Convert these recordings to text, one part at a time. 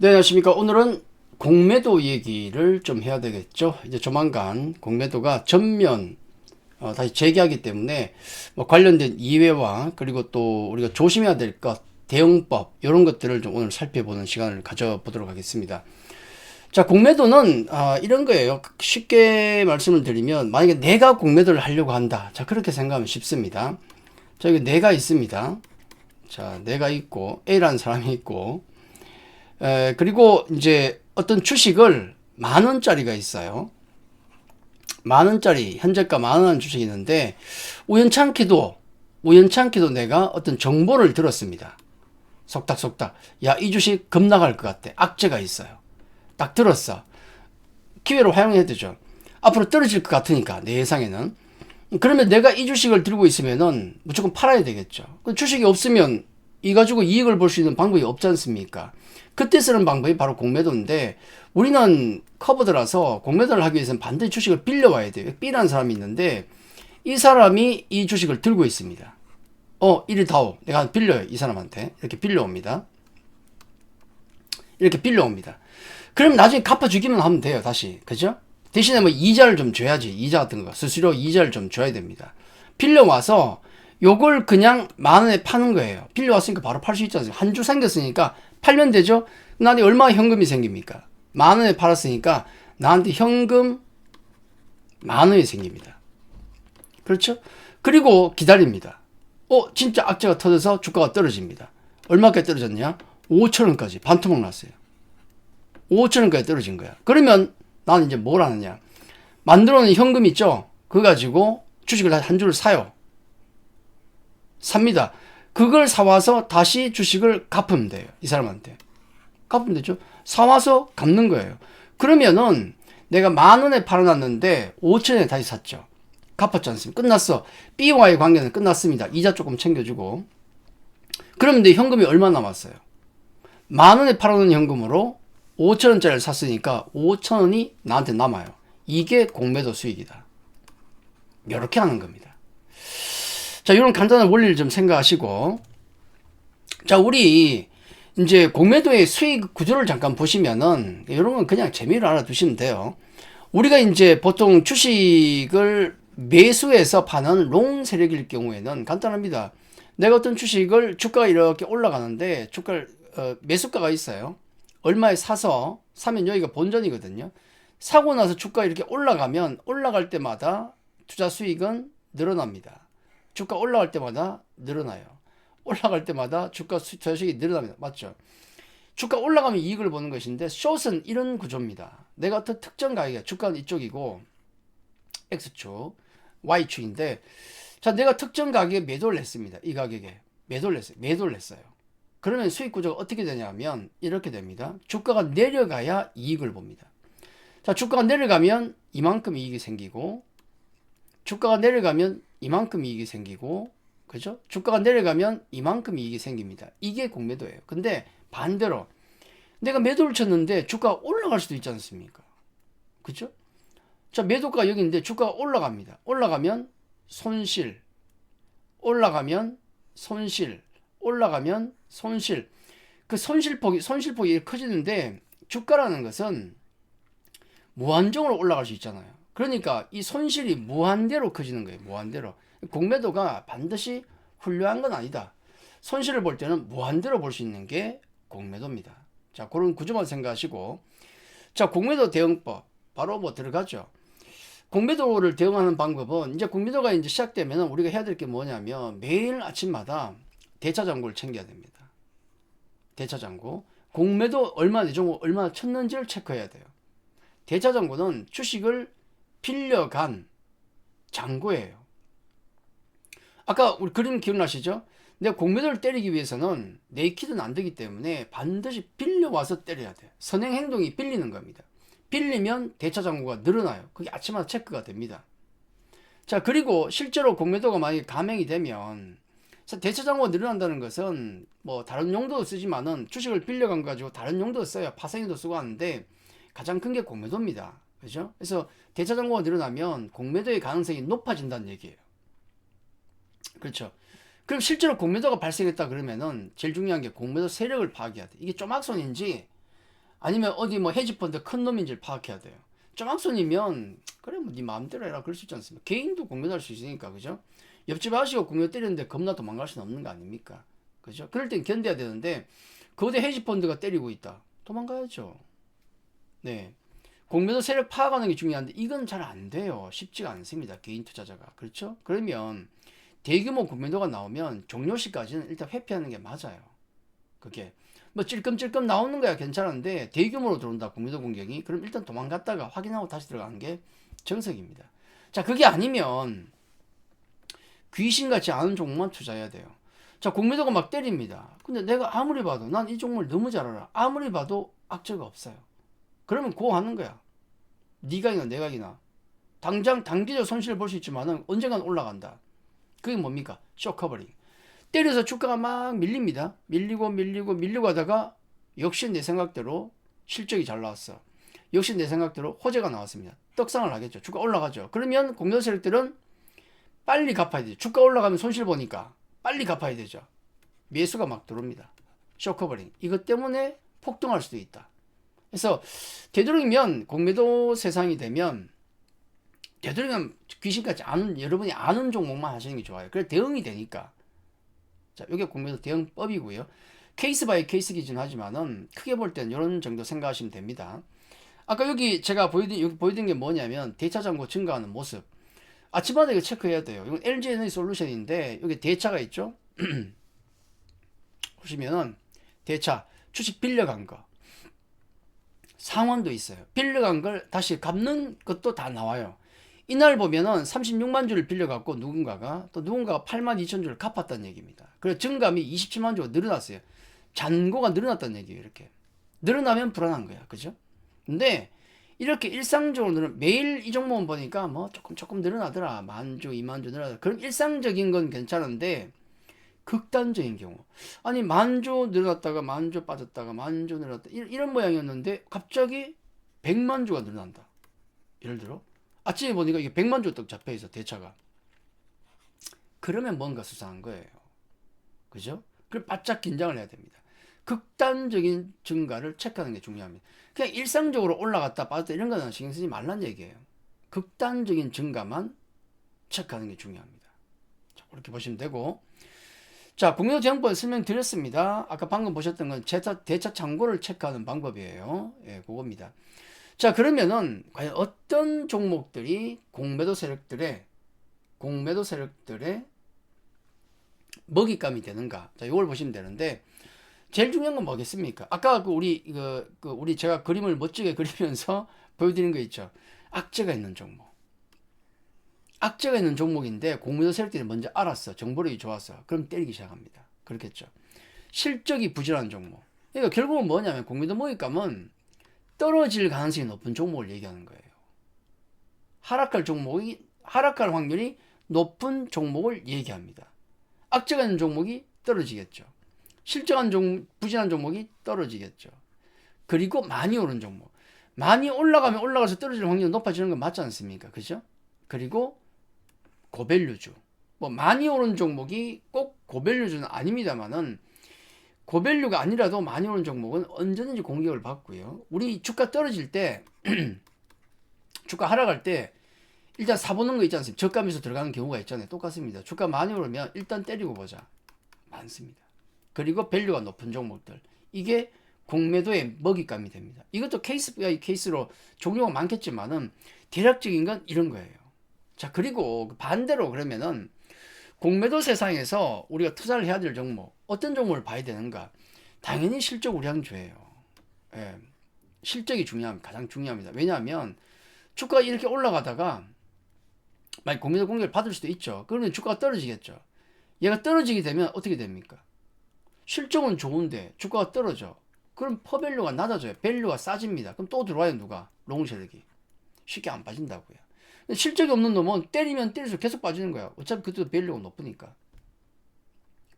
네, 안녕하십니까. 오늘은 공매도 얘기를 좀 해야 되겠죠. 이제 조만간 공매도가 전면 다시 재개하기 때문에 뭐 관련된 이외와 그리고 또 우리가 조심해야 될 것, 대응법 이런 것들을 좀 오늘 살펴보는 시간을 가져보도록 하겠습니다. 자, 공매도는 이런 거예요. 쉽게 말씀을 드리면 만약에 내가 공매도를 하려고 한다. 자, 그렇게 생각하면 쉽습니다. 자, 여기 내가 있습니다. 자, 내가 있고 A라는 사람이 있고 그리고 이제 어떤 주식을 만 원짜리가 있어요. 만 원짜리, 현재가 만 원 주식이 있는데, 우연찮게도 내가 어떤 정보를 들었습니다. 속닥속닥. 야, 이 주식 급락할 것 같아. 악재가 있어요. 딱 들었어. 기회로 활용해야 되죠. 앞으로 떨어질 것 같으니까, 내 예상에는. 그러면 내가 이 주식을 들고 있으면은 무조건 팔아야 되겠죠. 주식이 없으면 이 가지고 이익을 볼 수 있는 방법이 없지 않습니까? 그때 쓰는 방법이 바로 공매도인데 우리는 커버드라서 공매도를 하기 위해서는 반드시 주식을 빌려와야 돼요. B라는 사람이 있는데 이 사람이 이 주식을 들고 있습니다. 이리 다오. 내가 빌려요. 이 사람한테. 이렇게 빌려옵니다. 이렇게 빌려옵니다. 그럼 나중에 갚아주기만 하면 돼요. 다시. 그죠? 대신에 뭐 이자를 좀 줘야지. 이자 같은 거. 수수료 이자를 좀 줘야 됩니다. 빌려와서 요걸 그냥 만 원에 파는 거예요. 빌려왔으니까 바로 팔 수 있지 않습니까? 한 주 생겼으니까 팔면 되죠? 나한테 얼마 현금이 생깁니까? 만 원에 팔았으니까 나한테 현금 만 원이 생깁니다. 그렇죠? 그리고 기다립니다. 진짜 악재가 터져서 주가가 떨어집니다. 얼마까지 떨어졌냐? 5천 원까지 반토막 났어요. 5천 원까지 떨어진 거야. 그러면 나는 이제 뭘 하느냐? 만들어 놓은 현금 있죠? 그거 가지고 주식을 한 주를 사요. 삽니다. 그걸 사와서 다시 주식을 갚으면 돼요. 이 사람한테. 갚으면 되죠. 사와서 갚는 거예요. 그러면은 내가 만 원에 팔아놨는데 5천 원에 다시 샀죠. 갚았지 않습니까? 끝났어. B와의 관계는 끝났습니다. 이자 조금 챙겨주고. 그러면 내 현금이 얼마 남았어요? 만 원에 팔아놓은 현금으로 5천 원짜리를 샀으니까 5천 원이 나한테 남아요. 이게 공매도 수익이다. 이렇게 하는 겁니다. 자, 이런 간단한 원리를 좀 생각하시고, 자, 우리 이제 공매도의 수익 구조를 잠깐 보시면은 이런 건 그냥 재미로 알아두시면 돼요. 우리가 이제 보통 주식을 매수해서 파는 롱 세력일 경우에는 간단합니다. 내가 어떤 주식을 주가가 이렇게 올라가는데 주가를 매수가가 있어요. 얼마에 사면 여기가 본전이거든요. 사고 나서 주가 이렇게 올라가면 올라갈 때마다 투자 수익은 늘어납니다. 주가 올라갈 때마다 늘어나요. 올라갈 때마다 주가 수익이 늘어납니다. 맞죠? 주가 올라가면 이익을 보는 것인데 숏은 이런 구조입니다. 내가 어떤 특정 가격에 주가는 이쪽이고 X축, Y축인데 자, 내가 특정 가격에 매도를 했습니다. 이 가격에 매도를 했어요. 그러면 수익 구조가 어떻게 되냐면 이렇게 됩니다. 주가가 내려가야 이익을 봅니다. 자, 주가가 내려가면 이만큼 이익이 생기고 주가가 내려가면 이만큼 이익이 생기고 그죠? 주가가 내려가면 이만큼 이익이 생깁니다. 이게 공매도예요. 근데 반대로 내가 매도를 쳤는데 주가가 올라갈 수도 있지 않습니까? 그죠? 자, 매도가 여기 있는데 주가가 올라갑니다. 올라가면 손실, 올라가면 손실, 올라가면 손실. 그 손실폭이 커지는데 주가라는 것은 무한정으로 올라갈 수 있잖아요. 그러니까 이 손실이 무한대로 커지는 거예요. 무한대로. 공매도가 반드시 훌륭한 건 아니다. 손실을 볼 때는 무한대로 볼 수 있는 게 공매도입니다. 자, 그런 구조만 생각하시고, 자, 공매도 대응법 바로 뭐 들어가죠. 공매도를 대응하는 방법은 이제 공매도가 이제 시작되면 우리가 해야 될 게 뭐냐면 매일 아침마다 대차장구를 챙겨야 됩니다. 대차장구. 공매도 얼마나 쳤는지를 체크해야 돼요. 대차장구는 주식을 빌려간 장구예요. 아까 우리 그림 기억나시죠? 내가 공매도를 때리기 위해서는 네이키드는 안 되기 때문에 반드시 빌려와서 때려야 돼요. 선행 행동이 빌리는 겁니다. 빌리면 대차장구가 늘어나요. 그게 아침마다 체크가 됩니다. 자, 그리고 실제로 공매도가 만약에 감행이 되면 대차장구가 늘어난다는 것은 뭐 다른 용도도 쓰지만은 주식을 빌려간 거 가지고 다른 용도도 써요. 파생에도 쓰고 하는데 가장 큰 게 공매도입니다. 그죠? 그래서 대차장고가 늘어나면 공매도의 가능성이 높아진다는 얘기예요. 그렇죠? 그럼 실제로 공매도가 발생했다 그러면은 제일 중요한 게 공매도 세력을 파악해야 돼. 이게 쪼막손인지 아니면 어디 뭐 헤지펀드 큰 놈인지를 파악해야 돼요. 조막손이면 그래 뭐 네 마음대로 해라 그럴 수 있지 않습니까? 개인도 공매도할 수 있으니까 그죠? 옆집 아저씨가 공매도 때리는데 겁나 도망갈 수는 없는 거 아닙니까? 그죠? 그럴 땐 견뎌야 되는데 거대 헤지펀드가 때리고 있다. 도망가야죠. 네. 공매도 세력 파악하는 게 중요한데 이건 잘 안 돼요. 쉽지가 않습니다. 개인 투자자가. 그렇죠? 그러면 대규모 공매도가 나오면 종료 시까지는 일단 회피하는 게 맞아요. 그게 뭐 찔끔찔끔 나오는 거야 괜찮은데 대규모로 들어온다 공매도 공격이 그럼 일단 도망갔다가 확인하고 다시 들어가는 게 정석입니다. 자 그게 아니면 귀신같이 아는 종목만 투자해야 돼요. 자 공매도가 막 때립니다. 근데 내가 아무리 봐도 난 이 종목을 너무 잘 알아. 아무리 봐도 악재가 없어요. 그러면 고 하는 거야. 네가 이나 내가 이나 당장 단기적 손실을 볼 수 있지만은 언젠간 올라간다. 그게 뭡니까? 쇼커버링. 때려서 주가가 막 밀립니다. 밀리고 하다가 역시 내 생각대로 실적이 잘 나왔어. 역시 내 생각대로 호재가 나왔습니다. 떡상을 하겠죠. 주가 올라가죠. 그러면 공매도 세력들은 빨리 갚아야 되죠. 주가 올라가면 손실 보니까 빨리 갚아야 되죠. 매수가 막 들어옵니다. 쇼커버링. 이것 때문에 폭등할 수도 있다. 그래서 되도록이면 공매도 세상이 되면 되도록이면 귀신같이 아는 여러분이 아는 종목만 하시는 게 좋아요. 그래 대응이 되니까. 자, 이게 공매도 대응법이고요. 케이스 바이 케이스 기준 하지만은 크게 볼 때는 이런 정도 생각하시면 됩니다. 아까 여기 제가 보여드린 게 뭐냐면 대차 잔고 증가하는 모습. 아침마다 이거 체크해야 돼요. 이건 LG 에너지 솔루션인데 여기 대차가 있죠. 보시면은 대차 주식 빌려간 거 상환도 있어요. 빌려간 걸 다시 갚는 것도 다 나와요. 이날 보면은 36만 주를 빌려갖고 누군가가 8만 2천 주를 갚았다는 얘기입니다. 그래서 증감이 27만 주가 늘어났어요. 잔고가 늘어났다는 얘기예요. 이렇게 늘어나면 불안한 거야. 그죠? 근데 이렇게 일상적으로 매일 이 종목은 보니까 뭐 조금 늘어나더라. 만 주, 2만 주 늘어나더라. 그럼 일상적인 건 괜찮은데 극단적인 경우 아니 만 주 늘어났다가 만 주 빠졌다가 만 주 늘어났다 이런 모양이었는데 갑자기 100만 주가 늘어난다. 예를 들어 아침에 보니까 이게 100만 주 떡 잡혀있어 대차가. 그러면 뭔가 수상한 거예요. 그죠? 그걸 바짝 긴장을 해야 됩니다. 극단적인 증가를 체크하는 게 중요합니다. 그냥 일상적으로 올라갔다 빠졌다 이런 거는 신경 쓰지 말란 얘기예요. 극단적인 증가만 체크하는 게 중요합니다. 자, 그렇게 보시면 되고. 자, 공매도 대응법 설명드렸습니다. 아까 방금 보셨던 건 대차 잔고를 체크하는 방법이에요. 예, 그겁니다. 자, 그러면은 과연 어떤 종목들이 공매도 세력들의 먹잇감이 되는가? 자, 이걸 보시면 되는데 제일 중요한 건 뭐겠습니까? 아까 우리 제가 그림을 멋지게 그리면서 보여드린 거 있죠. 악재가 있는 종목. 악재가 있는 종목인데 공매도 세력들이 먼저 알았어. 정보력이 좋았어. 그럼 때리기 시작합니다. 그렇겠죠. 실적이 부진한 종목. 그러니까 결국은 뭐냐면 공매도 먹잇감은 떨어질 가능성이 높은 종목을 얘기하는 거예요. 하락할 확률이 높은 종목을 얘기합니다. 악재가 있는 종목이 떨어지겠죠. 부진한 종목이 떨어지겠죠. 그리고 많이 오른 종목. 많이 올라가면 올라가서 떨어질 확률이 높아지는 건 맞지 않습니까? 그죠? 그리고 고밸류주. 뭐 많이 오른 종목이 꼭 고밸류주는 아닙니다만은 고밸류가 아니라도 많이 오른 종목은 언제든지 공격을 받고요. 우리 주가 떨어질 때 주가 하락할 때 일단 사보는 거 있지 않습니까? 저가면서 들어가는 경우가 있잖아요. 똑같습니다. 주가 많이 오르면 일단 때리고 보자. 많습니다. 그리고 밸류가 높은 종목들. 이게 공매도의 먹잇감이 됩니다. 이것도 케이스 바이 케이스로 종류가 많겠지만은 대략적인 건 이런 거예요. 자, 그리고 반대로 그러면은 공매도 세상에서 우리가 투자를 해야 될 종목, 어떤 종목을 봐야 되는가? 당연히 실적 우량주예요. 예, 실적이 가장 중요합니다. 왜냐하면 주가가 이렇게 올라가다가 만약 공매도 공격을 받을 수도 있죠. 그러면 주가가 떨어지겠죠. 얘가 떨어지게 되면 어떻게 됩니까? 실적은 좋은데 주가가 떨어져. 그럼 퍼밸류가 낮아져요. 밸류가 싸집니다. 그럼 또 들어와요. 누가? 롱세력이. 쉽게 안 빠진다고요. 실적이 없는 놈은 때리면 때릴수록 계속 빠지는 거야. 어차피 그때도 밸류가 높으니까.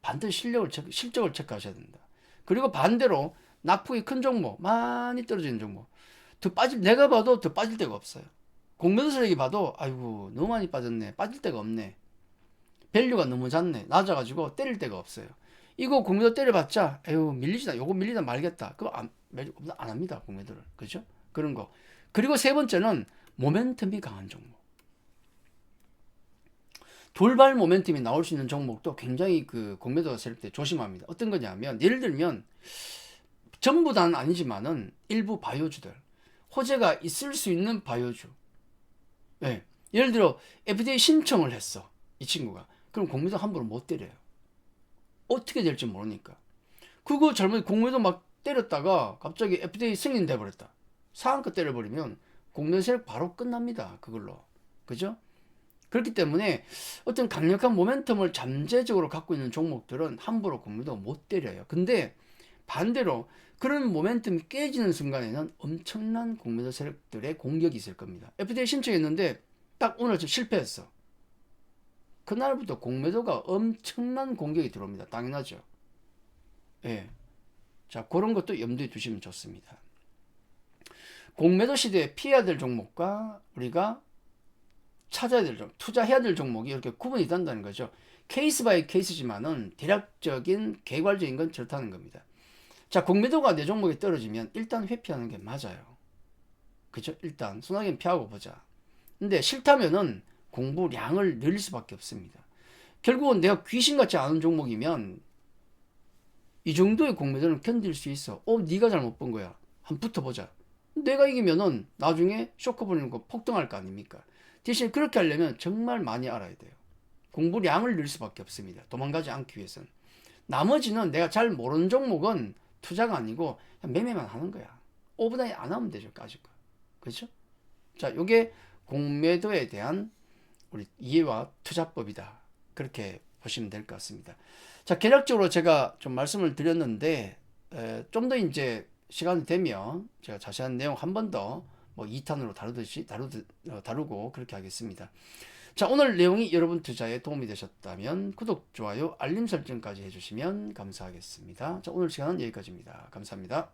반드시 실적을 체크하셔야 된다. 그리고 반대로 낙폭이 큰 종목, 많이 떨어지는 종목. 내가 봐도 더 빠질 데가 없어요. 공매도 세력이 봐도 아이고 너무 많이 빠졌네. 빠질 데가 없네. 밸류가 너무 작네. 낮아가지고 때릴 데가 없어요. 이거 공매도 때려봤자, 에휴, 밀리지나, 요거 밀리다 말겠다. 그거 안 합니다, 공매도를. 그죠? 그런 거. 그리고 세 번째는 모멘텀이 강한 종목. 돌발 모멘텀이 나올 수 있는 종목도 굉장히 그 공매도가 세일 때 조심합니다. 어떤 거냐면, 예를 들면, 전부 다는 아니지만은 일부 바이오주들. 호재가 있을 수 있는 바이오주. 네. 예를 들어, FDA 신청을 했어. 이 친구가. 그럼 공매도 함부로 못 때려요. 어떻게 될지 모르니까. 그거 잘못 공매도 막 때렸다가 갑자기 FDA 승인돼 버렸다. 상한가 때려버리면 공매도 세력 바로 끝납니다. 그걸로. 그죠? 그렇기 때문에 어떤 강력한 모멘텀을 잠재적으로 갖고 있는 종목들은 함부로 공매도 못 때려요. 근데 반대로 그런 모멘텀이 깨지는 순간에는 엄청난 공매도 세력들의 공격이 있을 겁니다. FDA 신청했는데 딱 오늘 좀 실패했어. 그날부터 공매도가 엄청난 공격이 들어옵니다. 당연하죠. 예. 자, 그런 것도 염두에 두시면 좋습니다. 공매도 시대에 피해야 될 종목과 우리가 찾아야 될 종목, 투자해야 될 종목이 이렇게 구분이 된다는 거죠. 케이스 바이 케이스지만은 대략적인 개괄적인 건 좋다는 겁니다. 자, 공매도가 내 종목에 떨어지면 일단 회피하는 게 맞아요. 그죠? 일단 순하게 피하고 보자. 근데 싫다면은 공부량을 늘릴 수밖에 없습니다. 결국은 내가 귀신같이 아는 종목이면 이 정도의 공매도는 견딜 수 있어. 네가 잘못 본 거야. 한번 붙어보자. 내가 이기면은 나중에 쇼크 보내는 거 폭등할 거 아닙니까? 대신 그렇게 하려면 정말 많이 알아야 돼요. 공부량을 늘릴 수밖에 없습니다. 도망가지 않기 위해서는. 나머지는 내가 잘 모르는 종목은 투자가 아니고 그냥 매매만 하는 거야. 오버다이 안 하면 되죠. 까짓 거. 그렇죠? 자, 요게 공매도에 대한 우리 이해와 투자법이다. 그렇게 보시면 될 것 같습니다. 자, 개략적으로 제가 좀 말씀을 드렸는데 좀 더 이제 시간이 되면 제가 자세한 내용 한 번 더 뭐 2탄으로 다루고 그렇게 하겠습니다. 자, 오늘 내용이 여러분 투자에 도움이 되셨다면 구독, 좋아요, 알림 설정까지 해주시면 감사하겠습니다. 자, 오늘 시간은 여기까지입니다. 감사합니다.